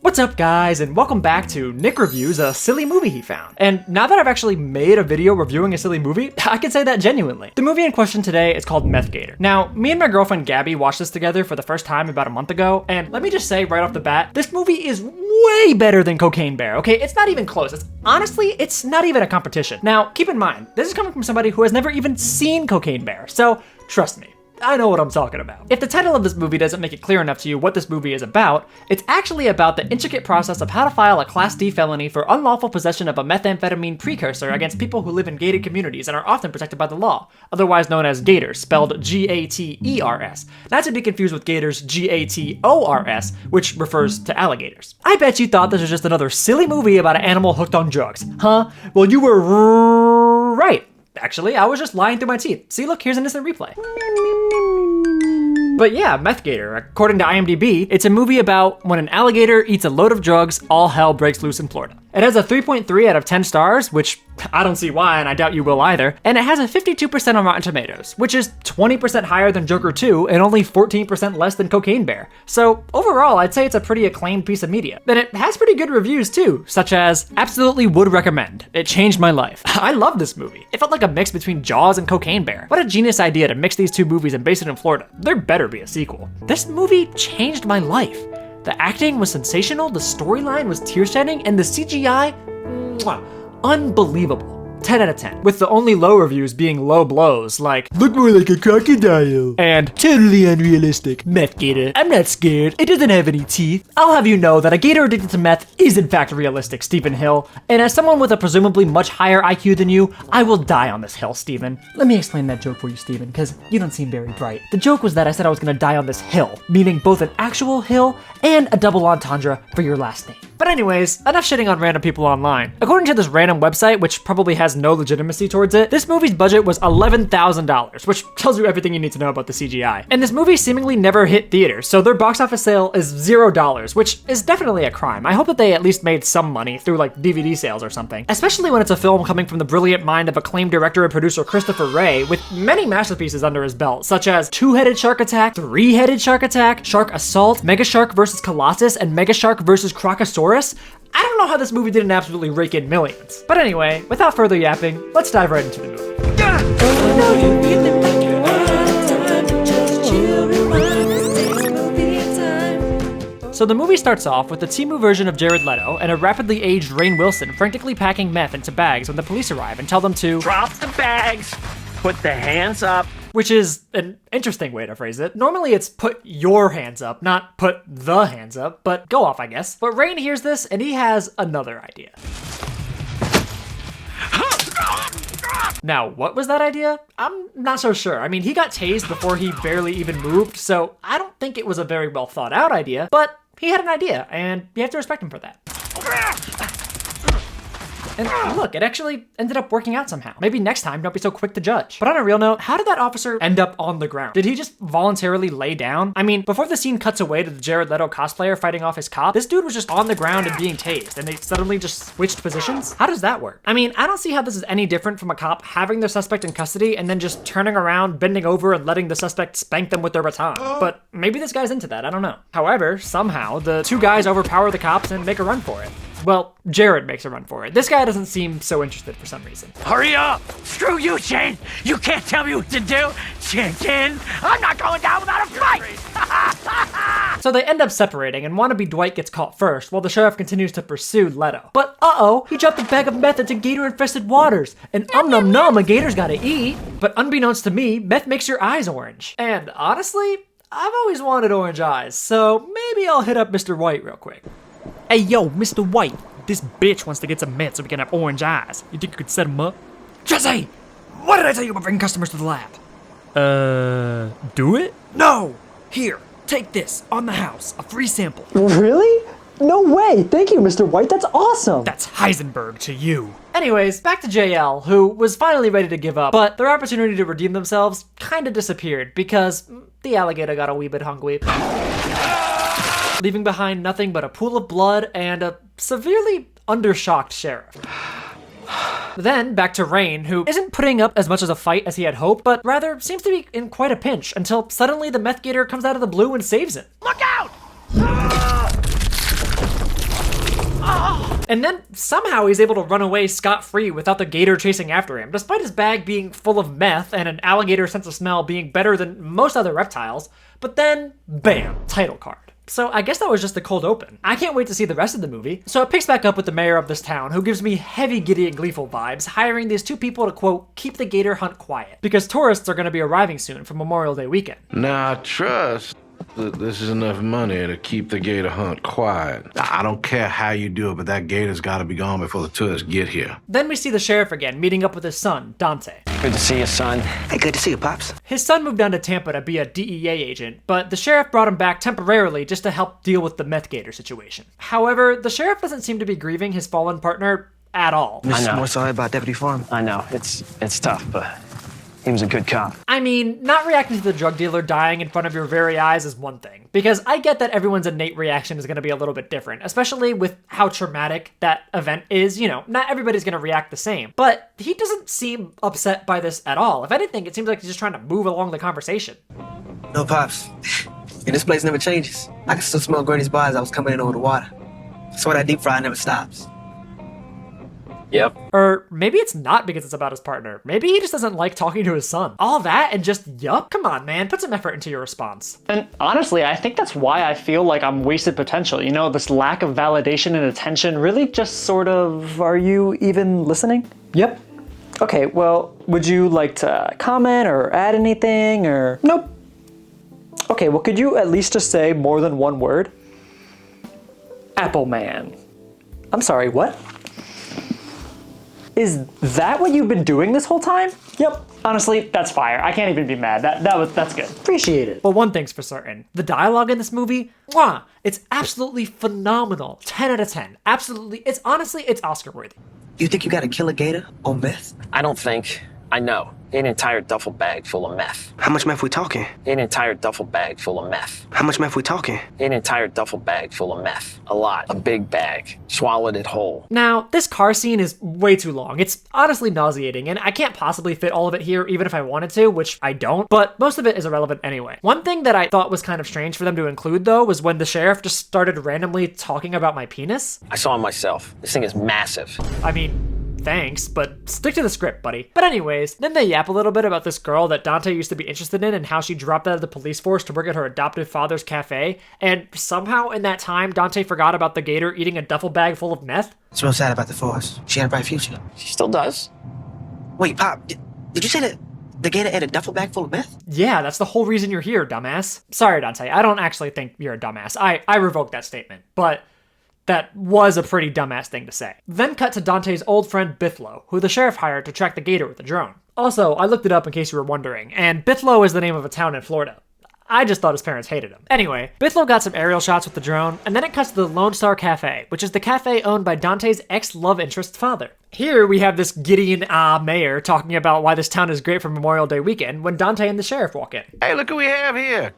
What's up guys, and welcome back to Nick Reviews a silly movie he found. And now that I've actually made a video reviewing a silly movie, I can say that genuinely. The movie in question today is called Meth Gator. Now, me and my girlfriend Gabby watched this together for the first time about a month ago, and let me just say right off the bat, this movie is way better than Cocaine Bear, okay? It's not even close. Honestly, it's not even a competition. Now, keep in mind, this is coming from somebody who has never even seen Cocaine Bear, so trust me. I know what I'm talking about. If the title of this movie doesn't make it clear enough to you what this movie is about, it's actually about the intricate process of how to file a Class D felony for unlawful possession of a methamphetamine precursor against people who live in gated communities and are often protected by the law, otherwise known as Gators, spelled G-A-T-E-R-S. Not to be confused with Gators, G-A-T-O-R-S, which refers to alligators. I bet you thought this was just another silly movie about an animal hooked on drugs, huh? Well, you were right. Actually, I was just lying through my teeth. See, look, here's an instant replay. But yeah, Meth Gator, according to IMDb, it's a movie about when an alligator eats a load of drugs, all hell breaks loose in Florida. It has a 3.3 out of 10 stars, which I don't see why, and I doubt you will either, and it has a 52% on Rotten Tomatoes, which is 20% higher than Joker 2 and only 14% less than Cocaine Bear. So overall, I'd say it's a pretty acclaimed piece of media. And it has pretty good reviews too, such as, absolutely would recommend. It changed my life. I love this movie. It felt like a mix between Jaws and Cocaine Bear. What a genius idea to mix these two movies and base it in Florida. There better be a sequel. This movie changed my life. The acting was sensational, the storyline was tear-shedding, and the CGI, unbelievable. 10 out of 10, with the only low reviews being low blows, like, look more like a crocodile, and totally unrealistic. Meth Gator, I'm not scared, it doesn't have any teeth. I'll have you know that a gator addicted to meth is in fact realistic, Stephen Hill, and as someone with a presumably much higher IQ than you, I will die on this hill, Stephen. Let me explain that joke for you, Stephen, because you don't seem very bright. The joke was that I said I was gonna die on this hill, meaning both an actual hill and a double entendre for your last name. But anyways, enough shitting on random people online. According to this random website, which probably has no legitimacy towards it, this movie's budget was $11,000, which tells you everything you need to know about the CGI. And this movie seemingly never hit theaters, so their box office sale is $0, which is definitely a crime. I hope that they at least made some money through like DVD sales or something, especially when it's a film coming from the brilliant mind of acclaimed director and producer Christopher Ray, with many masterpieces under his belt, such as Two-Headed Shark Attack, Three-Headed Shark Attack, Shark Assault, Mega Shark vs. Colossus, and Mega Shark vs. Crocosaurus. I don't know how this movie didn't absolutely rake in millions. But anyway, without further yapping, let's dive right into the movie. So the movie starts off with the Temu version of Jared Leto and a rapidly aged Rainn Wilson frantically packing meth into bags when the police arrive and tell them to drop the bags, put the hands up. Which is an interesting way to phrase it. Normally it's put your hands up, not put the hands up, but go off, I guess. But Rainn hears this and he has another idea. Now, what was that idea? I'm not so sure. I mean, he got tased before he barely even moved, so I don't think it was a very well thought out idea, but he had an idea, and you have to respect him for that. And look, it actually ended up working out somehow. Maybe next time, don't be so quick to judge. But on a real note, how did that officer end up on the ground? Did he just voluntarily lay down? I mean, before the scene cuts away to the Jared Leto cosplayer fighting off his cop, this dude was just on the ground and being tased, and they suddenly just switched positions? How does that work? I mean, I don't see how this is any different from a cop having the suspect in custody and then just turning around, bending over, and letting the suspect spank them with their baton. But maybe this guy's into that, I don't know. However, somehow, the two guys overpower the cops and make a run for it. Well, Jared makes a run for it. This guy doesn't seem so interested for some reason. Hurry up! Screw you, Shane! You can't tell me what to do! Chicken! I'm not going down without a fight! So they end up separating, and wannabe Dwight gets caught first, while the sheriff continues to pursue Leto. But uh-oh, he dropped a bag of meth into gator-infested waters, and nom, a gator's gotta eat. But unbeknownst to me, meth makes your eyes orange. And honestly, I've always wanted orange eyes, so maybe I'll hit up Mr. White real quick. Hey, yo, Mr. White, this bitch wants to get some meth so we can have orange eyes. You think you could set him up? Jesse, what did I tell you about bringing customers to the lab? Do it? No! Here, take this, on the house, a free sample. Really? No way! Thank you, Mr. White, that's awesome! That's Heisenberg to you. Anyways, back to JL, who was finally ready to give up, but their opportunity to redeem themselves kinda disappeared because the alligator got a wee bit hungry. Leaving behind nothing but a pool of blood and a severely undershocked sheriff. Then back to Rainn, who isn't putting up as much as a fight as he had hoped, but rather seems to be in quite a pinch until suddenly the Meth Gator comes out of the blue and saves him. Look out! And then somehow he's able to run away scot-free without the gator chasing after him, despite his bag being full of meth and an alligator's sense of smell being better than most other reptiles. But then, bam, title card. So I guess that was just the cold open. I can't wait to see the rest of the movie. So it picks back up with the mayor of this town, who gives me heavy Giddy and Gleeful vibes, hiring these two people to, quote, keep the gator hunt quiet, because tourists are going to be arriving soon for Memorial Day weekend. Now, trust that this is enough money to keep the gator hunt quiet. I don't care how you do it, but that gator's got to be gone before the tourists get here. Then we see the sheriff again, meeting up with his son, Dante. Good to see you, son. Hey, good to see you, Pops. His son moved down to Tampa to be a DEA agent, but the sheriff brought him back temporarily just to help deal with the Meth Gator situation. However, the sheriff doesn't seem to be grieving his fallen partner at all. I know. More sorry about Deputy Farm. I know, it's tough, but he was a good cop. I mean, not reacting to the drug dealer dying in front of your very eyes is one thing, because I get that everyone's innate reaction is going to be a little bit different, especially with how traumatic that event is. You know, not everybody's going to react the same, but he doesn't seem upset by this at all. If anything, it seems like he's just trying to move along the conversation. No, Pops. And this place never changes. I can still smell Granny's bar as I was coming in over the water. Swear that deep fry never stops. Yep. Or maybe it's not because it's about his partner. Maybe he just doesn't like talking to his son. All that and just yup? Come on, man. Put some effort into your response. And honestly, I think that's why I feel like I'm wasted potential. You know, this lack of validation and attention really just sort of, are you even listening? Yep. Okay, well, would you like to comment or add anything or? Nope. Okay, well, could you at least just say more than one word? Apple Man. I'm sorry, what? Is that what you've been doing this whole time? Yep. Honestly, that's fire. I can't even be mad. That's good. Appreciate it. But one thing's for certain. The dialogue in this movie, mwah, it's absolutely phenomenal. 10 out of 10. Absolutely. It's Oscar worthy. You think you got to kill a gator on meth? I don't think. I know. An entire duffel bag full of meth. How much meth we talking? An entire duffel bag full of meth. How much meth we talking? An entire duffel bag full of meth. A lot. A big bag. Swallowed it whole. Now, this car scene is way too long. It's honestly nauseating, and I can't possibly fit all of it here even if I wanted to, which I don't, but most of it is irrelevant anyway. One thing that I thought was kind of strange for them to include, though, was when the sheriff just started randomly talking about my penis. I saw it myself. This thing is massive. I mean, thanks, but stick to the script, buddy. But anyways, then they yap a little bit about this girl that Dante used to be interested in and how she dropped out of the police force to work at her adoptive father's cafe, and somehow in that time, Dante forgot about the gator eating a duffel bag full of meth. It's real sad about the force. She had a bright future. She still does. Wait, Pop, did you say that the gator ate a duffel bag full of meth? Yeah, that's the whole reason you're here, dumbass. Sorry, Dante, I don't actually think you're a dumbass. I revoke that statement, but that was a pretty dumbass thing to say. Then cut to Dante's old friend Bithlo, who the sheriff hired to track the gator with a drone. Also, I looked it up in case you were wondering, and Bithlo is the name of a town in Florida. I just thought his parents hated him. Anyway, Bithlo got some aerial shots with the drone, and then it cuts to the Lone Star Cafe, which is the cafe owned by Dante's ex-love interest's father. Here we have this Gideon mayor talking about why this town is great for Memorial Day weekend when Dante and the sheriff walk in. Hey, look who we have here.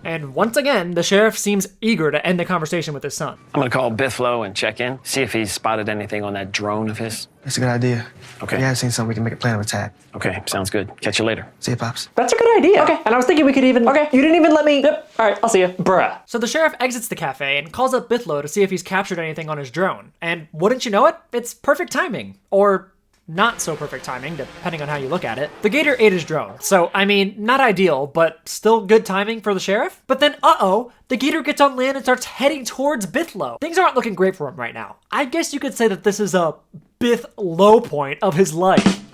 And once again, the sheriff seems eager to end the conversation with his son. I'm gonna call Bithlo and check in, see if he's spotted anything on that drone of his. That's a good idea. Okay. If you haven't seen something, we can make a plan of attack. Okay, sounds good. Catch you later. See you, Pops. That's a good idea. Okay, and I was thinking we could even, okay, you didn't even let me, yep, all right, I'll see you, bruh. So the sheriff exits the cafe and calls up Bithlo to see if he's captured anything on his drone. And wouldn't you know it, it's perfect timing. Or not so perfect timing, depending on how you look at it. The gator ate his drone, so I mean, not ideal, but still good timing for the sheriff. But then, the gator gets on land and starts heading towards Bithlo. Things aren't looking great for him right now. I guess you could say that this is a Bith low point of his life.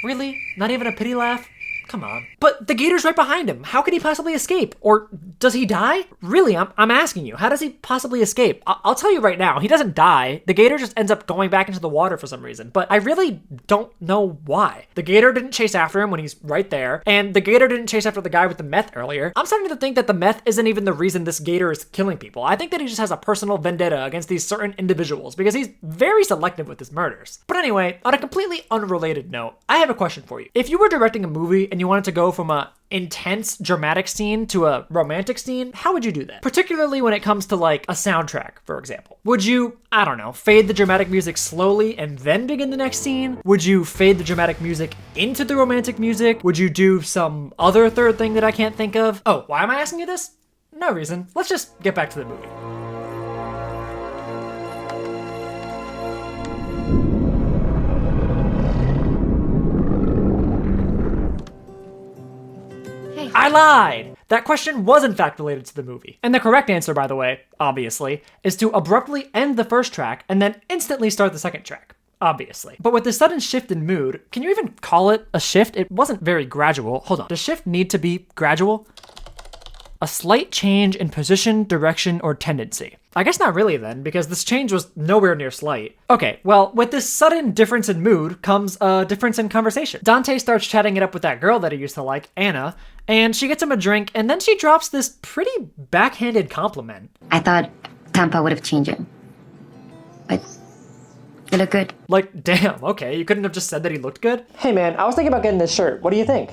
Really? Not even a pity laugh? Come on. But the gator's right behind him. How could he possibly escape? Or does he die? Really, I'm asking you, how does he possibly escape? I'll tell you right now, he doesn't die. The gator just ends up going back into the water for some reason, but I really don't know why. The gator didn't chase after him when he's right there, and the gator didn't chase after the guy with the meth earlier. I'm starting to think that the meth isn't even the reason this gator is killing people. I think that he just has a personal vendetta against these certain individuals because he's very selective with his murders. But anyway, on a completely unrelated note, I have a question for you. If you were directing a movie and you wanted to go from a intense dramatic scene to a romantic scene, how would you do that? Particularly when it comes to like a soundtrack, for example. Would you, I don't know, fade the dramatic music slowly and then begin the next scene? Would you fade the dramatic music into the romantic music? Would you do some other third thing that I can't think of? Oh, why am I asking you this? No reason. Let's just get back to the movie. I lied! That question was in fact related to the movie. And the correct answer, by the way, obviously, is to abruptly end the first track and then instantly start the second track. Obviously. But with this sudden shift in mood, can you even call it a shift? It wasn't very gradual. Hold on. Does shift need to be gradual? A slight change in position, direction, or tendency. I guess not really then, because this change was nowhere near slight. Okay, well, with this sudden difference in mood comes a difference in conversation. Dante starts chatting it up with that girl that he used to like, Anna, and she gets him a drink, and then she drops this pretty backhanded compliment. I thought Tampa would have changed him. But you look good. Like, damn, okay, you couldn't have just said that he looked good? Hey man, I was thinking about getting this shirt. What do you think?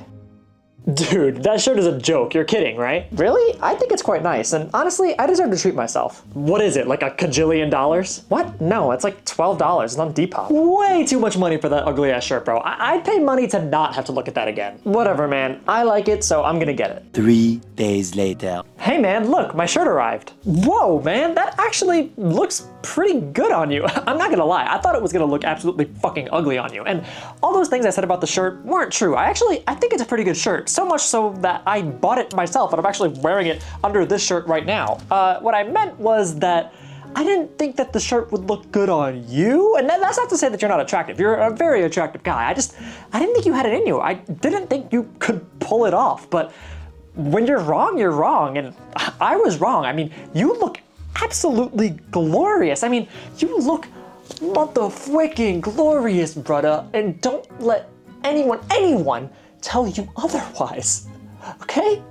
Dude, that shirt is a joke. You're kidding, right? Really? I think it's quite nice, and honestly, I deserve to treat myself. What is it, like a cajillion dollars? What? No, it's like $12. It's on Depop. Way too much money for that ugly ass shirt, bro. I'd pay money to not have to look at that again. Whatever, man. I like it, so I'm gonna get it. 3 days later. Hey man, look, my shirt arrived. Whoa, man, that actually looks pretty good on you. I'm not gonna lie, I thought it was gonna look absolutely fucking ugly on you. And all those things I said about the shirt weren't true. I think it's a pretty good shirt. So much so that I bought it myself and I'm actually wearing it under this shirt right now. What I meant was that I didn't think that the shirt would look good on you. And that's not to say that you're not attractive. You're a very attractive guy. I didn't think you had it in you. I didn't think you could pull it off. But when you're wrong, you're wrong. And I was wrong. I mean, you look absolutely glorious. I mean, you look motherfucking glorious, brother. And don't let anyone tell you otherwise, okay?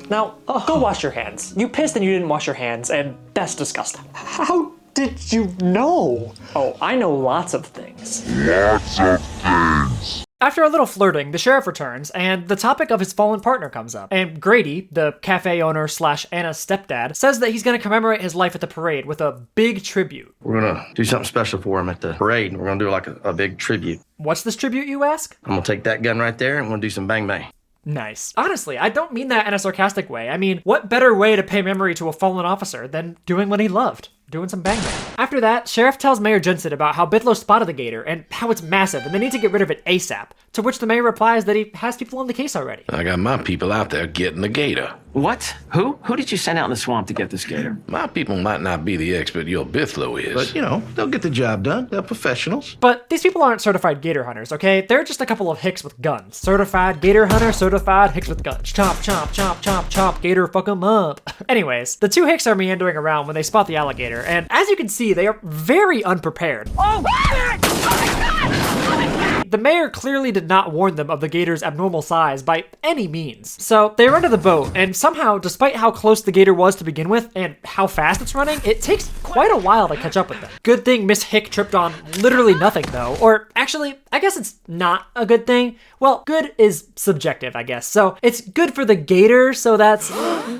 Now, go wash your hands. You pissed and you didn't wash your hands, and that's disgusting. How did you know? Oh, I know lots of things. Lots of things. After a little flirting, the sheriff returns, and the topic of his fallen partner comes up. And Grady, the cafe owner / Anna's stepdad, says that he's gonna commemorate his life at the parade with a big tribute. We're gonna do something special for him at the parade, and we're gonna do like a big tribute. What's this tribute, you ask? I'm gonna take that gun right there, and we're gonna do some bang bang. Nice. Honestly, I don't mean that in a sarcastic way. I mean, what better way to pay memory to a fallen officer than doing what he loved? Doing some bang bang. After that, Sheriff tells Mayor Jensen about how Bithlo spotted the gator and how it's massive and they need to get rid of it ASAP, to which the mayor replies that he has people on the case already. I got my people out there getting the gator. What? Who? Who did you send out in the swamp to get this gator? My people might not be the expert your Bithlo is, but, you know, they'll get the job done. They're professionals. But these people aren't certified gator hunters, okay? They're just a couple of hicks with guns. Certified gator hunter, certified hicks with guns. Chomp, chomp, chomp, chomp, chomp, gator, fuck 'em up. Anyways, the two hicks are meandering around when they spot the alligator, and as you can see, they are very unprepared. Oh, God! Oh, my God! Oh, my God! The mayor clearly did not warn them of the gator's abnormal size by any means. So they run to the boat, and somehow, despite how close the gator was to begin with and how fast it's running, it takes quite a while to catch up with them. Good thing Miss Hick tripped on literally nothing though, or actually, I guess it's not a good thing. Well, good is subjective, I guess. So it's good for the gator, so that's,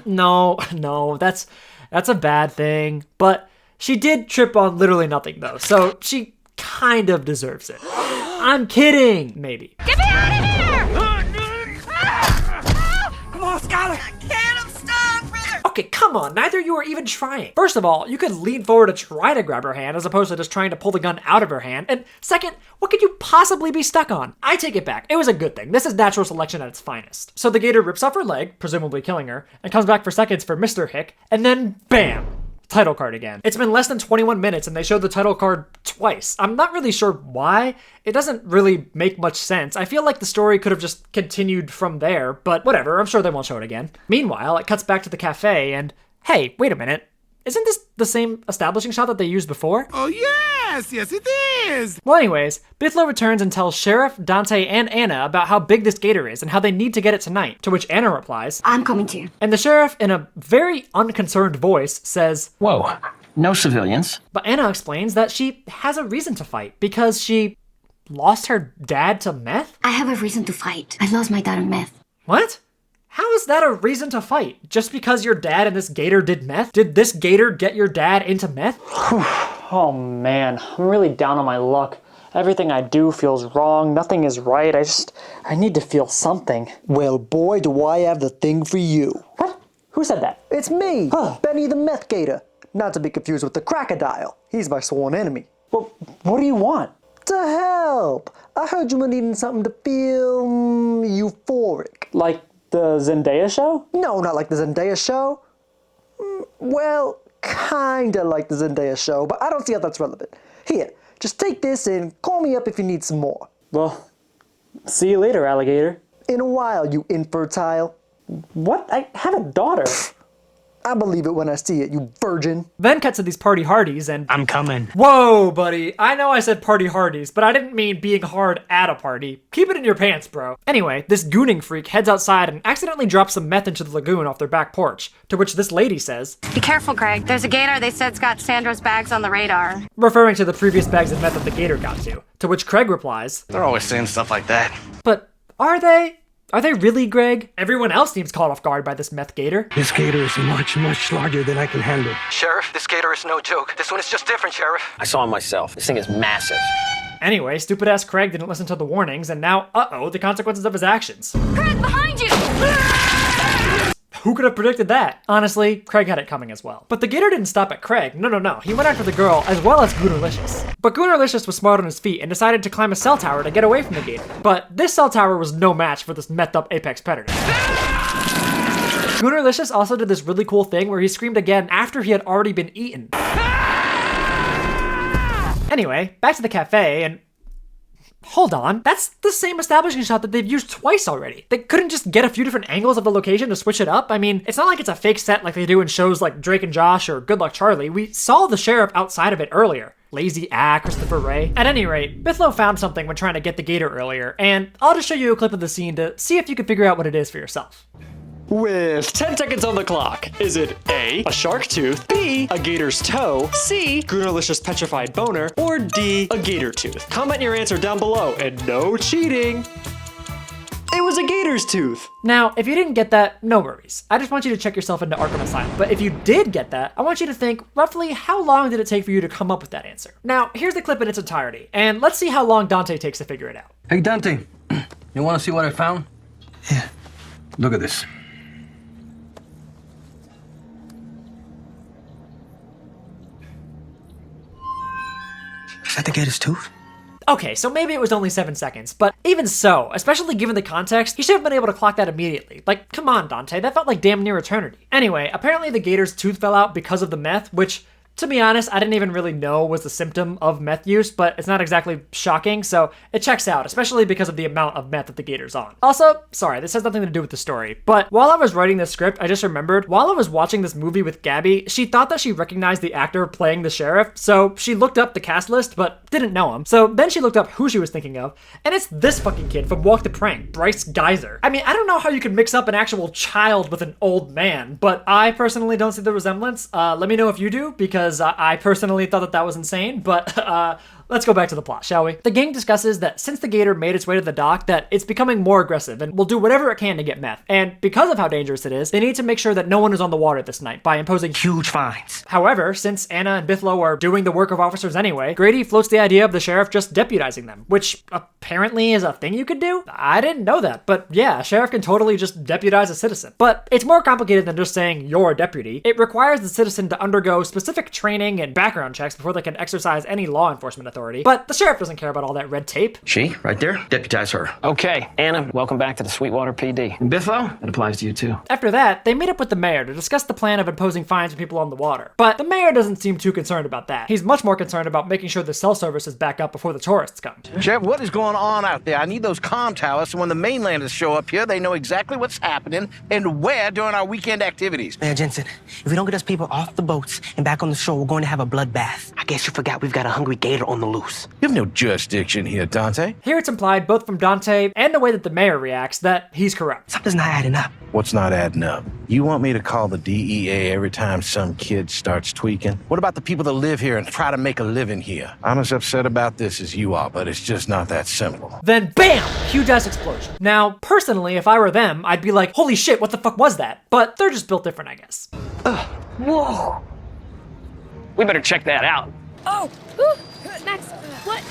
no, that's a bad thing. But she did trip on literally nothing though, so she kind of deserves it. I'm kidding, maybe. Get me out of here! Come on, Skylar! I can't, I'm stuck, brother! Okay, come on, neither of you are even trying. First of all, you could lean forward to try to grab her hand as opposed to just trying to pull the gun out of her hand. And second, what could you possibly be stuck on? I take it back, it was a good thing. This is natural selection at its finest. So the gator rips off her leg, presumably killing her, and comes back for seconds for Mr. Hick, and then bam! Title card again. It's been less than 21 minutes and they showed the title card twice. I'm not really sure why. It doesn't really make much sense. I feel like the story could have just continued from there, but whatever, I'm sure they won't show it again. Meanwhile, it cuts back to the cafe and, hey, wait a minute. Isn't this the same establishing shot that they used before? Oh, yes, it is. Well, anyways, Bithlo returns and tells Sheriff, Dante, and Anna about how big this gator is and how they need to get it tonight, to which Anna replies, I'm coming too. And the sheriff, in a very unconcerned voice, says, Whoa, no civilians. But Anna explains that she has a reason to fight because she lost her dad to meth? I have a reason to fight. I lost my dad on meth. What? How is that a reason to fight? Just because your dad and this gator did meth? Did this gator get your dad into meth? Oh man, I'm really down on my luck. Everything I do feels wrong, nothing is right, I need to feel something. Well, boy, do I have the thing for you. What? Who said that? It's me, Benny the Meth Gator. Not to be confused with the Crackodile. He's my sworn enemy. Well, what do you want? To help. I heard you were needing something to feel euphoric. Like the Zendaya show? No, not like the Zendaya show. Well, kinda like the Zendaya show, but I don't see how that's relevant. Here, just take this and call me up if you need some more. Well, see you later, alligator. In a while, you infertile. What? I have a daughter. I believe it when I see it, you virgin. Then cut to these party hardies and... I'm coming. Whoa, buddy. I know I said party hardies, but I didn't mean being hard at a party. Keep it in your pants, bro. Anyway, this gooning freak heads outside and accidentally drops some meth into the lagoon off their back porch, to which this lady says, "Be careful, Craig. There's a gator they said's got Sandra's bags on the radar." referring to the previous bags of meth that the gator got to which Craig replies, They're always saying stuff like that. "But are they? Are they really, Greg? Everyone else seems caught off guard by this meth gator." This gator is much, much larger than I can handle. Sheriff, this gator is no joke. This one is just different, Sheriff. I saw him myself. This thing is massive. Anyway, stupid ass Craig didn't listen to the warnings, and now, the consequences of his actions. Craig, behind you! Who could have predicted that? Honestly, Craig had it coming as well. But the gator didn't stop at Craig. No. He went after the girl as well as Goonerlicious. But Goonerlicious was smart on his feet and decided to climb a cell tower to get away from the gator. But this cell tower was no match for this methed up apex predator. Goonerlicious also did this really cool thing where he screamed again after he had already been eaten. Anyway, back to the cafe, and hold on, that's the same establishing shot that they've used twice already. They couldn't just get a few different angles of the location to switch it up? I mean, it's not like it's a fake set like they do in shows like Drake and Josh or Good Luck Charlie. We saw the sheriff outside of it earlier. Lazy Christopher Ray. At any rate, Bithlow found something when trying to get the gator earlier, and I'll just show you a clip of the scene to see if you can figure out what it is for yourself. With 10 seconds on the clock, is it A, a shark tooth, B, a gator's toe, C, Goonerlicious petrified boner, or D, a gator tooth? Comment your answer down below, and no cheating. It was a gator's tooth. Now, if you didn't get that, no worries. I just want you to check yourself into Arkham Asylum. But if you did get that, I want you to think, roughly how long did it take for you to come up with that answer? Now, here's the clip in its entirety, and let's see how long Dante takes to figure it out. Hey, Dante, you want to see what I found? Yeah. Look at this. Is that the gator's tooth? Okay, so maybe it was only 7 seconds, but even so, especially given the context, he should have been able to clock that immediately. Like, come on, Dante, that felt like damn near eternity. Anyway, apparently the gator's tooth fell out because of the meth, which, to be honest, I didn't even really know was the symptom of meth use, but it's not exactly shocking, so it checks out, especially because of the amount of meth that the gator's on. Also, sorry, this has nothing to do with the story, but while I was writing this script, I just remembered, while I was watching this movie with Gabby, she thought that she recognized the actor playing the sheriff, so she looked up the cast list, but didn't know him. So then she looked up who she was thinking of, and it's this fucking kid from Walk the Prank, Bryce Geyser. I mean, I don't know how you can mix up an actual child with an old man, but I personally don't see the resemblance. Let me know if you do, because I personally thought that that was insane, but let's go back to the plot, shall we? The gang discusses that since the gator made its way to the dock, that it's becoming more aggressive and will do whatever it can to get meth. And because of how dangerous it is, they need to make sure that no one is on the water this night by imposing Huge fines. However, since Anna and Bithlow are doing the work of officers anyway, Grady floats the idea of the sheriff just deputizing them, which apparently is a thing you could do? I didn't know that, but yeah, a sheriff can totally just deputize a citizen. But it's more complicated than just saying you're a deputy. It requires the citizen to undergo specific training and background checks before they can exercise any law enforcement authority. But the sheriff doesn't care about all that red tape. She, right there, deputize her. Okay, Anna, welcome back to the Sweetwater PD. And Bithlow? It applies to you too. After that, they meet up with the mayor to discuss the plan of imposing fines for people on the water. But the mayor doesn't seem too concerned about that. He's much more concerned about making sure the cell service is back up before the tourists come. Sheriff, what is going on out there? I need those comm towers so when the mainlanders show up here, they know exactly what's happening and where during our weekend activities. Mayor Jensen, if we don't get us people off the boats and back on the shore, we're going to have a bloodbath. I guess you forgot we've got a hungry gator on the loose. You have no jurisdiction here, Dante. Here it's implied, both from Dante and the way that the mayor reacts, that he's corrupt. Something's not adding up. What's not adding up? You want me to call the DEA every time some kid starts tweaking? What about the people that live here and try to make a living here? I'm as upset about this as you are, but it's just not that simple. Then BAM! Huge ass explosion. Now, personally, if I were them, I'd be like, holy shit, what the fuck was that? But they're just built different, I guess. Whoa. We better check that out. Oh! Max, what?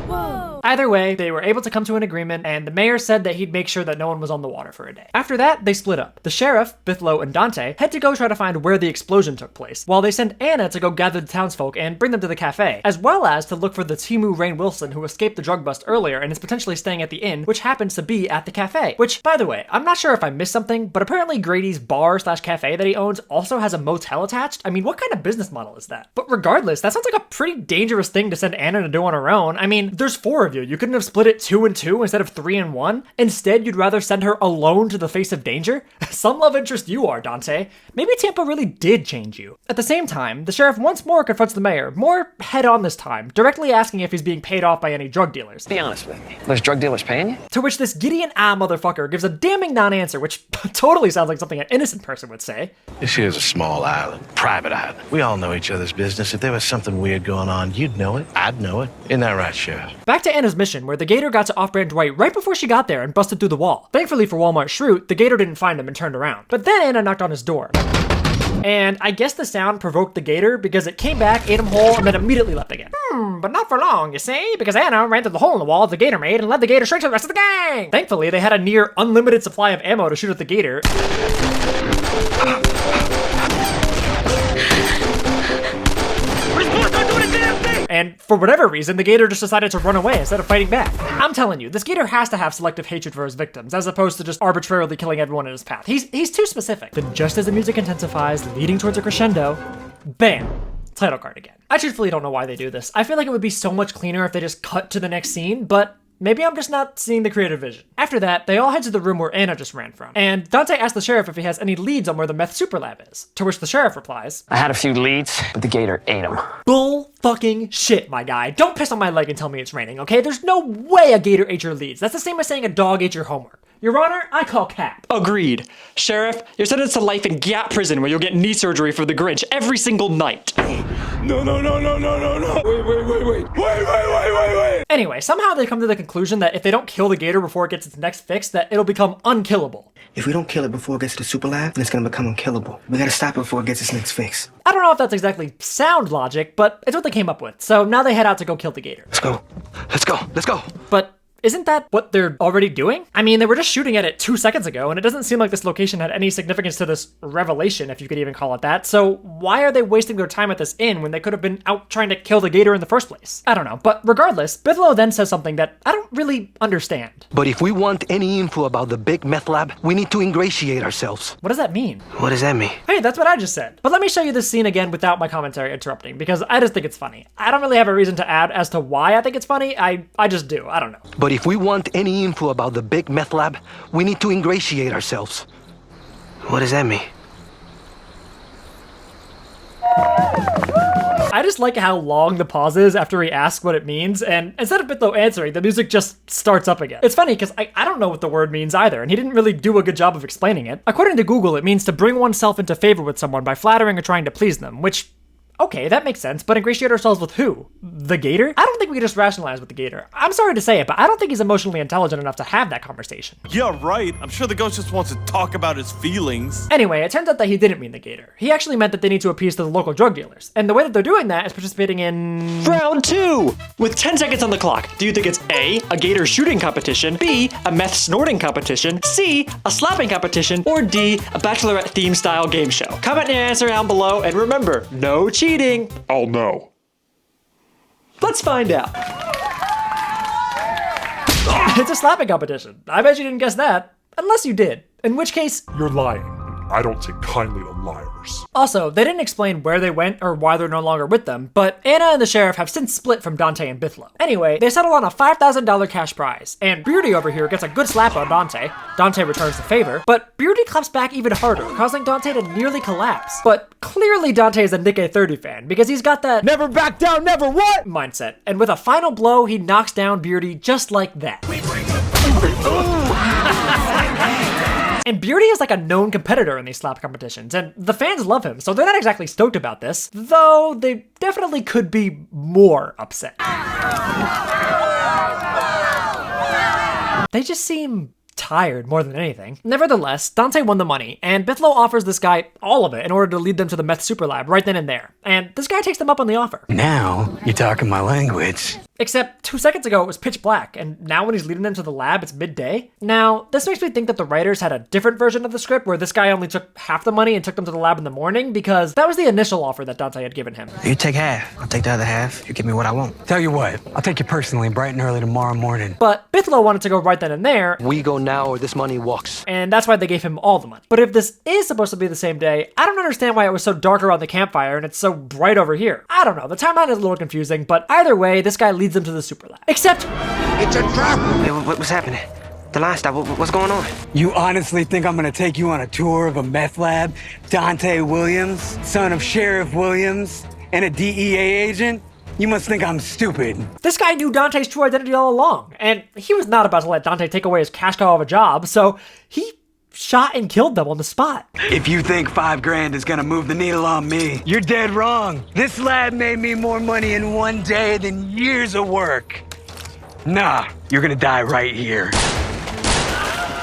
Whoa! Either way, they were able to come to an agreement, and the mayor said that he'd make sure that no one was on the water for a day. After that, they split up. The sheriff, Bithlo, and Dante head to go try to find where the explosion took place, while they send Anna to go gather the townsfolk and bring them to the cafe, as well as to look for the Timu Rainn Wilson who escaped the drug bust earlier and is potentially staying at the inn, which happens to be at the cafe. Which, by the way, I'm not sure if I missed something, but apparently Grady's bar/cafe that he owns also has a motel attached. I mean, what kind of business model is that? But regardless, that sounds like a pretty dangerous thing to send Anna to do on her own. I mean, there's 4 of you. You couldn't have split it 2 and 2 instead of 3 and 1? Instead, you'd rather send her alone to the face of danger? Some love interest you are, Dante. Maybe Tampa really did change you. At the same time, the sheriff once more confronts the mayor, more head on this time, directly asking if he's being paid off by any drug dealers. Be honest with me. Those drug dealers paying you? To which this Gideon motherfucker gives a damning non-answer, which totally sounds like something an innocent person would say. This here's a small island, private island. We all know each other's business. If there was something weird going on, you'd know it. I'd know it. Isn't that right, Sheriff? Back to Anna's mission, where the Gator got to off-brand Dwight right before she got there and busted through the wall. Thankfully for Walmart Shroot, the Gator didn't find him and turned around. But then Anna knocked on his door. And I guess the sound provoked the Gator because it came back, ate him whole, and then immediately left again. But not for long, you see, because Anna ran through the hole in the wall the Gator made and led the Gator straight to the rest of the gang! Thankfully, they had a near unlimited supply of ammo to shoot at the Gator. And for whatever reason, the Gator just decided to run away instead of fighting back. I'm telling you, this Gator has to have selective hatred for his victims, as opposed to just arbitrarily killing everyone in his path. He's too specific. Then just as the music intensifies, leading towards a crescendo, bam! Title card again. I truthfully don't know why they do this. I feel like it would be so much cleaner if they just cut to the next scene, but maybe I'm just not seeing the creative vision. After that, they all head to the room where Anna just ran from, and Dante asks the sheriff if he has any leads on where the meth super lab is, to which the sheriff replies, I had a few leads, but the Gator ate them. Bull fucking shit, my guy. Don't piss on my leg and tell me it's raining, okay? There's no way a Gator ate your leads. That's the same as saying a dog ate your homework. Your Honor, I call cap. Agreed. Sheriff, you're sentenced to life in Gap Prison where you'll get knee surgery for the Grinch every single night. No. Wait. Anyway, somehow they come to the conclusion that if they don't kill the Gator before it gets its next fix, that it'll become unkillable. If we don't kill it before it gets to the super lab, then it's gonna become unkillable. We gotta stop it before it gets its next fix. I don't know if that's exactly sound logic, but it's what they came up with. So now they head out to go kill the Gator. Let's go. But isn't that what they're already doing? I mean, they were just shooting at it 2 seconds ago, and it doesn't seem like this location had any significance to this revelation, if you could even call it that. So why are they wasting their time at this inn when they could have been out trying to kill the Gator in the first place? I don't know. But regardless, Bithlo then says something that I don't really understand. But if we want any info about the big meth lab, we need to ingratiate ourselves. What does that mean? What does that mean? Hey, that's what I just said. But let me show you this scene again without my commentary interrupting, because I just think it's funny. I don't really have a reason to add as to why I think it's funny. I just do. I don't know. But if we want any info about the big meth lab, we need to ingratiate ourselves. What does that mean? I just like how long the pause is after he asks what it means, and instead of Bithlo answering, the music just starts up again. It's funny because I don't know what the word means either, and he didn't really do a good job of explaining it. According to Google, it means to bring oneself into favor with someone by flattering or trying to please them, which, okay, that makes sense, but ingratiate ourselves with who? The Gator? I don't think we can just rationalize with the Gator. I'm sorry to say it, but I don't think he's emotionally intelligent enough to have that conversation. Yeah, right. I'm sure the ghost just wants to talk about his feelings. Anyway, it turns out that he didn't mean the Gator. He actually meant that they need to appease to the local drug dealers. And the way that they're doing that is participating in Round 2! With 10 seconds on the clock, do you think it's A, a Gator shooting competition, B, a meth snorting competition, C, a slapping competition, or D, a Bachelorette theme style game show? Comment your answer down below, and remember, no cheating. Oh no. Let's find out. It's a slapping competition. I bet you didn't guess that. Unless you did. In which case, You're lying. I don't take kindly to liars. Also, they didn't explain where they went or why they're no longer with them, but Anna and the sheriff have since split from Dante and Bithlo. Anyway, they settle on a $5,000 cash prize, and Beardy over here gets a good slap on Dante. Dante returns the favor, but Beardy claps back even harder, causing Dante to nearly collapse. But clearly Dante is a Nick A30 fan, because he's got that never back down, never what mindset, and with a final blow, he knocks down Beardy just like that. And Beardy is like a known competitor in these slap competitions, and the fans love him, so they're not exactly stoked about this, though they definitely could be more upset. They just seem tired more than anything. Nevertheless, Dante won the money, and Bithlo offers this guy all of it in order to lead them to the meth super lab right then and there. And this guy takes them up on the offer. Now, you're talking my language. Except 2 seconds ago it was pitch black, and now when he's leading them to the lab, it's midday. Now, this makes me think that the writers had a different version of the script where this guy only took half the money and took them to the lab in the morning, because that was the initial offer that Dante had given him. You take half, I'll take the other half. You give me what I want. Tell you what, I'll take you personally bright and early tomorrow morning. But Bithlo wanted to go right then and there. We go now or this money walks. And that's why they gave him all the money. But if this is supposed to be the same day, I don't understand why it was so dark around the campfire and it's so bright over here. I don't know, the timeline is a little confusing, but either way, this guy leads them to the super lab. Except, it's a trap! Hey, what's happening? The line stop, what's going on? You honestly think I'm gonna take you on a tour of a meth lab? Dante Williams, son of Sheriff Williams, and a DEA agent? You must think I'm stupid. This guy knew Dante's true identity all along, and he was not about to let Dante take away his cash cow of a job, so he shot and killed them on the spot. If you think $5,000 is gonna move the needle on me, you're dead wrong. This lab made me more money in one day than years of work. Nah, you're gonna die right here.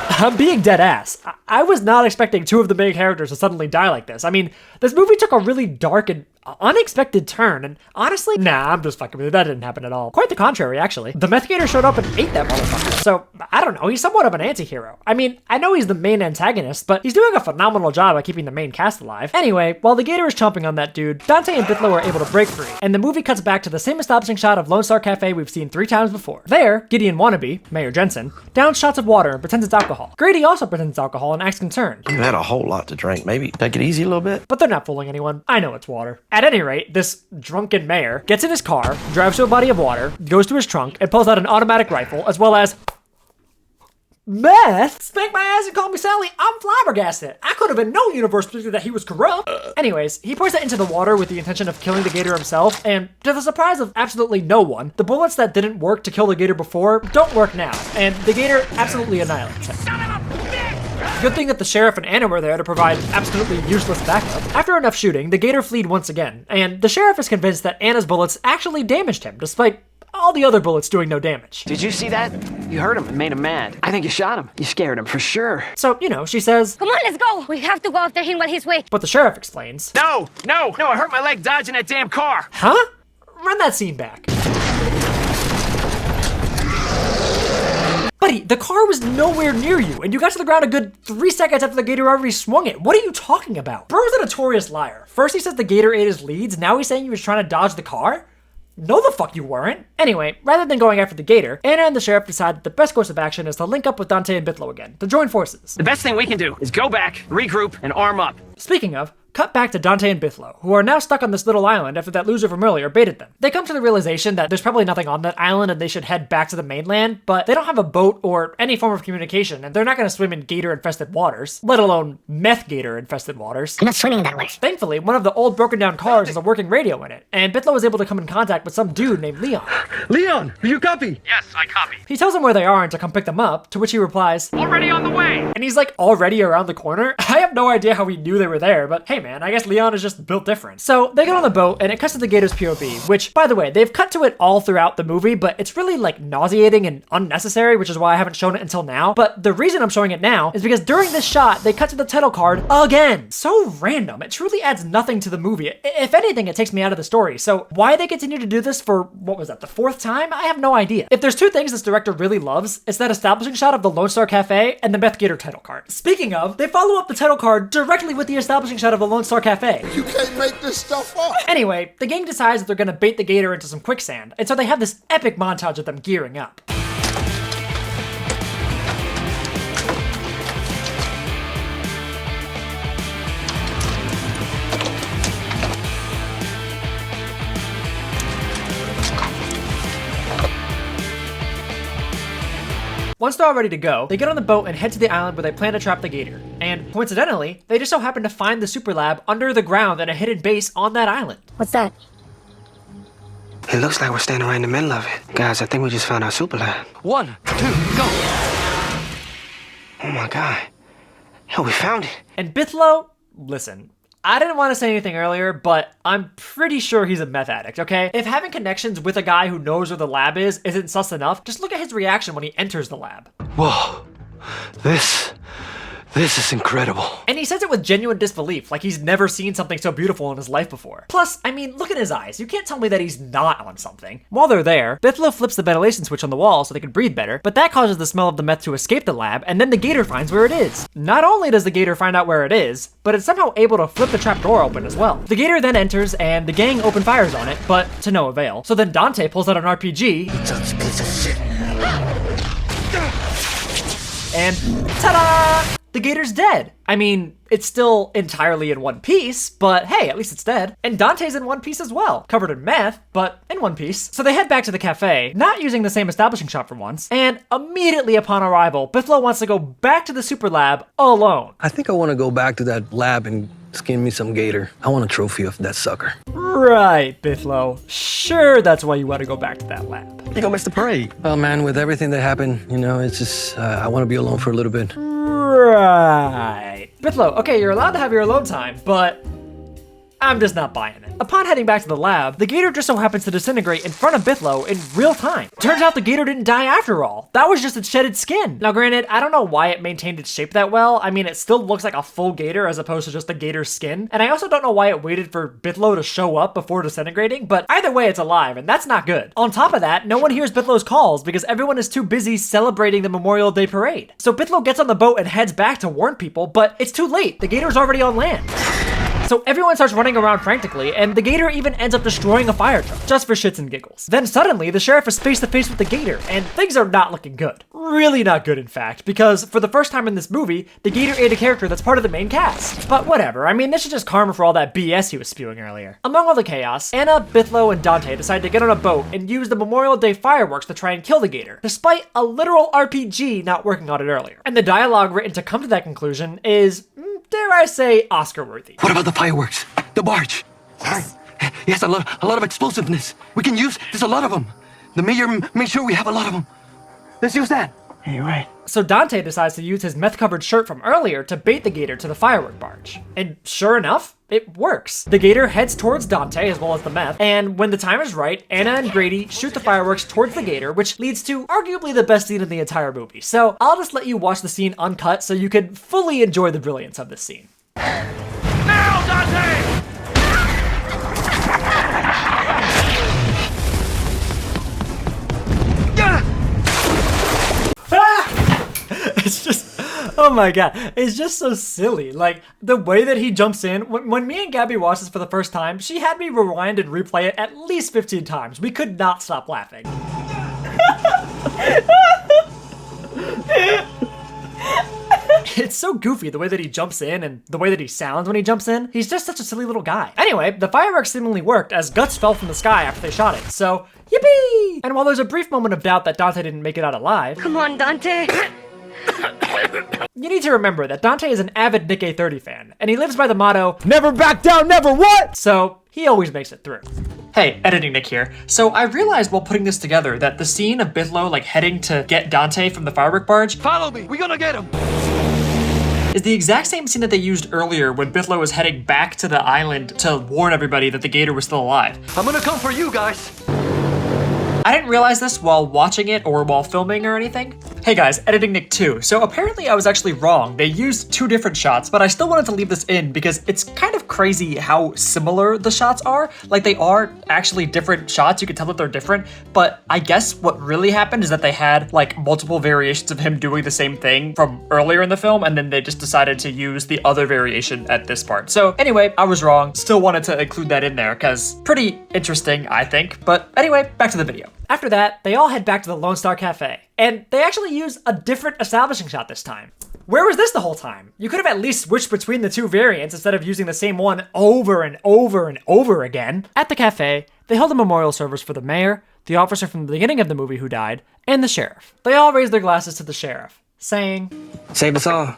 I'm being dead ass. I was not expecting two of the main characters to suddenly die like this. I mean, this movie took a really dark and unexpected turn, and honestly, nah, I'm just fucking with you. That didn't happen at all. Quite the contrary, actually. The Meth Gator showed up and ate that motherfucker, so I don't know, he's somewhat of an anti-hero. I mean, I know he's the main antagonist, but he's doing a phenomenal job at keeping the main cast alive. Anyway, while the Gator is chomping on that dude, Dante and Bithlo are able to break free, and the movie cuts back to the same establishing shot of Lone Star Cafe we've seen 3 times before. There, Gideon Wannabe, Mayor Jensen, downs shots of water and pretends it's alcohol. Grady also pretends it's alcohol and acts concerned. You had a whole lot to drink. Maybe take it easy a little bit. But they're not fooling anyone. I know it's water. At any rate, this drunken mayor gets in his car, drives to a body of water, goes to his trunk, and pulls out an automatic rifle, as well as meth? Spank my ass and call me Sally. I'm flabbergasted. I could have in no universe predicted that he was corrupt. Anyways, he pours it into the water with the intention of killing the Gator himself, and to the surprise of absolutely no one, the bullets that didn't work to kill the Gator before don't work now, and the Gator absolutely annihilates him. Good thing that the sheriff and Anna were there to provide absolutely useless backup. After enough shooting, the Gator fled once again, and the sheriff is convinced that Anna's bullets actually damaged him, despite all the other bullets doing no damage. Did you see that? You hurt him and made him mad. I think you shot him. You scared him for sure. So, you know, she says, "Come on, let's go. We have to go after him while he's weak." But the sheriff explains, No, I hurt my leg dodging that damn car. Huh? Run that scene back. Buddy, the car was nowhere near you, and you got to the ground a good 3 seconds after the Gator already swung it. What are you talking about? Bro's a notorious liar. First he says the Gator ate his leads, now he's saying he was trying to dodge the car? No the fuck you weren't. Anyway, rather than going after the Gator, Anna and the sheriff decide that the best course of action is to link up with Dante and Bithlo again, to join forces. The best thing we can do is go back, regroup, and arm up. Speaking of, cut back to Dante and Bithlo, who are now stuck on this little island after that loser from earlier baited them. They come to the realization that there's probably nothing on that island and they should head back to the mainland, but they don't have a boat or any form of communication, and they're not going to swim in gator-infested waters, let alone Meth Gator-infested waters. I'm not swimming that way. Thankfully, one of the old broken-down cars has a working radio in it, and Bithlo was able to come in contact with some dude named Leon. Leon, you copy? Yes, I copy. He tells them where they are and to come pick them up, to which he replies, Already on the way. and he's like already around the corner. I have no idea how he knew they were there, but hey man, I guess Leon is just built different. So they get on the boat and it cuts to the Gator's POV, which by the way, they've cut to it all throughout the movie, but it's really like nauseating and unnecessary, which is why I haven't shown it until now. But the reason I'm showing it now is because during this shot, they cut to the title card again. So random. It truly adds nothing to the movie. If anything, it takes me out of the story. So why they continue to do this for, what was that, the 4th time? I have no idea. If there's 2 things this director really loves, it's that establishing shot of the Lone Star Cafe and the Meth Gator title card. Speaking of, they follow up the title card directly with the establishing shot of the Lone Star Cafe. You can't make this stuff up. Anyway, the gang decides that they're gonna bait the Gator into some quicksand, and so they have this epic montage of them gearing up. Once they're all ready to go, they get on the boat and head to the island where they plan to trap the Gator. And coincidentally, they just so happen to find the super lab under the ground at a hidden base on that island. What's that? It looks like we're standing right in the middle of it. Guys, I think we just found our super lab. 1, 2, go. Oh my God. Yo, we found it. And Bithlo, listen, I didn't want to say anything earlier, but I'm pretty sure he's a meth addict, okay? If having connections with a guy who knows where the lab is isn't sus enough, just look at his reaction when he enters the lab. Whoa. This is incredible. And he says it with genuine disbelief, like he's never seen something so beautiful in his life before. Plus, I mean, look at his eyes. You can't tell me that he's not on something. While they're there, Bithlo flips the ventilation switch on the wall so they can breathe better, but that causes the smell of the meth to escape the lab, and then the gator finds where it is. Not only does the gator find out where it is, but it's somehow able to flip the trap door open as well. The gator then enters, and the gang open fires on it, but to no avail. So then Dante pulls out an RPG, and ta-da! The gator's dead. I mean, it's still entirely in one piece, but hey, at least it's dead. And Dante's in one piece as well, covered in meth, but in one piece. So they head back to the cafe, not using the same establishing shot for once, and immediately upon arrival, Bithlo wants to go back to the super lab alone. I think I want to go back to that lab and skin me some gator. I want a trophy of that sucker. Right, Bithlo. Sure, that's why you want to go back to that lab. You gonna miss the parade. Well, man, with everything that happened, you know, it's just, I want to be alone for a little bit. Right. Bithlo, okay, you're allowed to have your alone time, but I'm just not buying it. Upon heading back to the lab, the gator just so happens to disintegrate in front of Bithlo in real time. Turns out the gator didn't die after all. That was just its shedded skin. Now granted, I don't know why it maintained its shape that well. I mean, it still looks like a full gator as opposed to just a gator's skin. And I also don't know why it waited for Bithlo to show up before disintegrating, but either way, it's alive, and that's not good. On top of that, no one hears Bithlo's calls because everyone is too busy celebrating the Memorial Day parade. So Bithlo gets on the boat and heads back to warn people, but it's too late. The gator's already on land. So everyone starts running around frantically, and the gator even ends up destroying a fire truck, just for shits and giggles. Then suddenly, the sheriff is face to face with the gator, and things are not looking good. Really not good, in fact, because for the first time in this movie, the gator ate a character that's part of the main cast. But whatever, I mean, this is just karma for all that BS he was spewing earlier. Among all the chaos, Anna, Bithlo, and Dante decide to get on a boat and use the Memorial Day fireworks to try and kill the gator, despite a literal RPG not working on it earlier. And the dialogue written to come to that conclusion is, dare I say, Oscar-worthy. What about the fireworks? The barge? Yes. Yes, a lot of explosiveness. We can use, there's a lot of them. The mayor made sure we have a lot of them. Let's use that. Yeah, you're right. So Dante decides to use his meth-covered shirt from earlier to bait the gator to the firework barge. And sure enough, it works. The gator heads towards Dante as well as the meth, and when the time is right, Anna and Grady shoot the fireworks towards the gator, which leads to arguably the best scene in the entire movie. So I'll just let you watch the scene uncut so you can fully enjoy the brilliance of this scene. Now, Dante! It's just, oh my god, it's just so silly. Like, the way that he jumps in, when me and Gabby watched this for the first time, she had me rewind and replay it at least 15 times. We could not stop laughing. It's so goofy the way that he jumps in and the way that he sounds when he jumps in. He's just such a silly little guy. Anyway, the fireworks seemingly worked as guts fell from the sky after they shot it, so yippee! And while there's a brief moment of doubt that Dante didn't make it out alive, Come on, Dante. you need to remember that Dante is an avid Nick A30 fan, and he lives by the motto, never back down, never what? So he always makes it through. Hey, Editing Nick here. So I realized while putting this together that the scene of Bithlo like heading to get Dante from the firework barge, follow me, we're gonna get him, is the exact same scene that they used earlier when Bithlo was heading back to the island to warn everybody that the gator was still alive. I'm gonna come for you guys. I didn't realize this while watching it or while filming or anything. Hey guys, Editing Nick 2. So apparently I was actually wrong. They used two different shots, but I still wanted to leave this in because it's kind of crazy how similar the shots are. Like, they are actually different shots. You can tell that they're different, but I guess what really happened is that they had like multiple variations of him doing the same thing from earlier in the film, and then they just decided to use the other variation at this part. So anyway, I was wrong. Still wanted to include that in there because pretty interesting, I think. But anyway, back to the video. After that, they all head back to the Lone Star Cafe, and they actually use a different establishing shot this time. Where was this the whole time? You could have at least switched between the two variants instead of using the same one over and over and over again. At the cafe, they held a memorial service for the mayor, the officer from the beginning of the movie who died, and the sheriff. They all raised their glasses to the sheriff, saying, Save us all.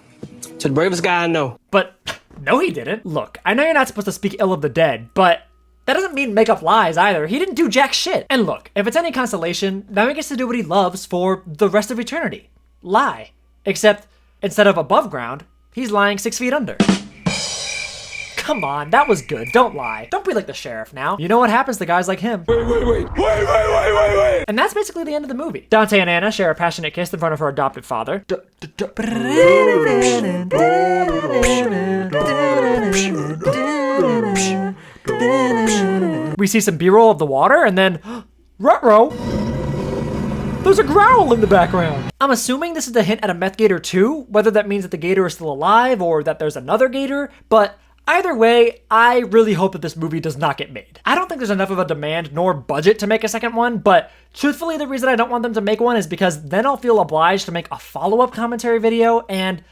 To the bravest guy I know. But no, he didn't. Look, I know you're not supposed to speak ill of the dead, but that doesn't mean make up lies either. He didn't do jack shit. And look, if it's any consolation, now he gets to do what he loves for the rest of eternity. Lie. Except, instead of above ground, he's lying 6 feet under. Come on, that was good. Don't lie. Don't be like the sheriff now. You know what happens to guys like him. Wait. And that's basically the end of the movie. Dante and Anna share a passionate kiss in front of her adopted father. We see some B-roll of the water, and then ruh-roh, there's a growl in the background. I'm assuming this is a hint at a Meth Gator 2, whether that means that the gator is still alive or that there's another gator, but either way, I really hope that this movie does not get made. I don't think there's enough of a demand nor budget to make a second one, but truthfully, the reason I don't want them to make one is because then I'll feel obliged to make a follow-up commentary video, and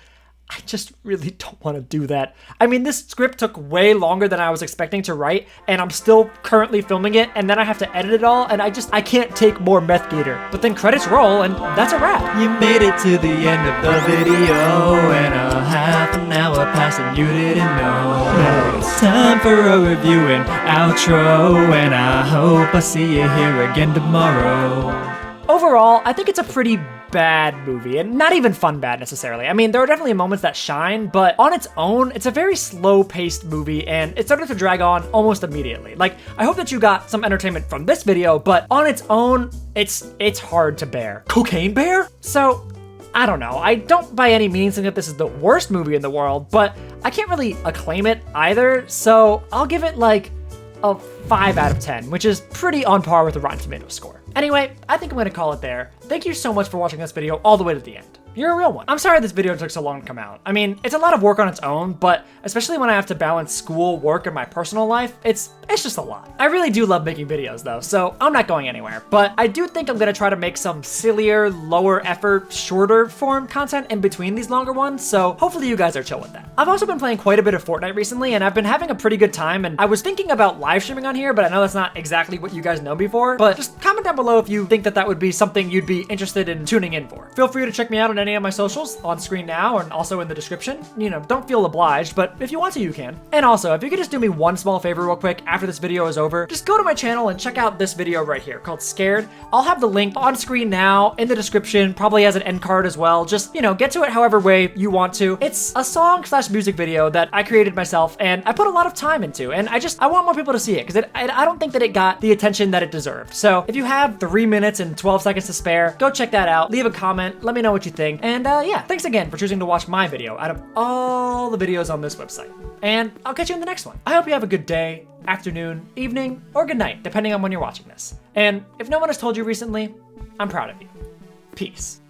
I just really don't want to do that. I mean, this script took way longer than I was expecting to write, and I'm still currently filming it, and then I have to edit it all, and I can't take more Meth Gator. But then credits roll, and that's a wrap. You made it to the end of the video, and a half an hour passed and you didn't know. Now it's time for a review and outro, and I hope I see you here again tomorrow. Overall, I think it's a pretty bad movie, and not even fun bad necessarily. I mean, there are definitely moments that shine, but on its own, it's a very slow-paced movie, and it started to drag on almost immediately. Like, I hope that you got some entertainment from this video, but on its own, it's hard to bear. Cocaine Bear? So, I don't know. I don't by any means think that this is the worst movie in the world, but I can't really acclaim it either, so I'll give it like a 5 out of 10, which is pretty on par with the Rotten Tomatoes score. Anyway, I think I'm gonna call it there. Thank you so much for watching this video all the way to the end. You're a real one. I'm sorry this video took so long to come out. I mean, it's a lot of work on its own, but especially when I have to balance school, work, and my personal life, it's just a lot. I really do love making videos though, so I'm not going anywhere, but I do think I'm gonna try to make some sillier, lower effort, shorter form content in between these longer ones, so hopefully you guys are chill with that. I've also been playing quite a bit of Fortnite recently, and I've been having a pretty good time, and I was thinking about live streaming on here, but I know that's not exactly what you guys know me for, but just comment down below if you think that would be something you'd be interested in tuning in for. Feel free to check me out on any of my socials, on screen now and also in the description. You know, don't feel obliged, but if you want to, you can. And also, if you could just do me one small favor real quick after this video is over, just go to my channel and check out this video right here called Scared. I'll have the link on screen now, in the description, probably has an end card as well. Just, you know, get to it however way you want to. It's a song/music video that I created myself, and I put a lot of time into, and I want more people to see it, because I don't think that it got the attention that it deserved. So if you have 3 minutes and 12 seconds to spare, go check that out, leave a comment, let me know what you think, and yeah, thanks again for choosing to watch my video out of all the videos on this website. And I'll catch you in the next one. I hope you have a good day, afternoon, evening, or good night, depending on when you're watching this. And if no one has told you recently, I'm proud of you. Peace.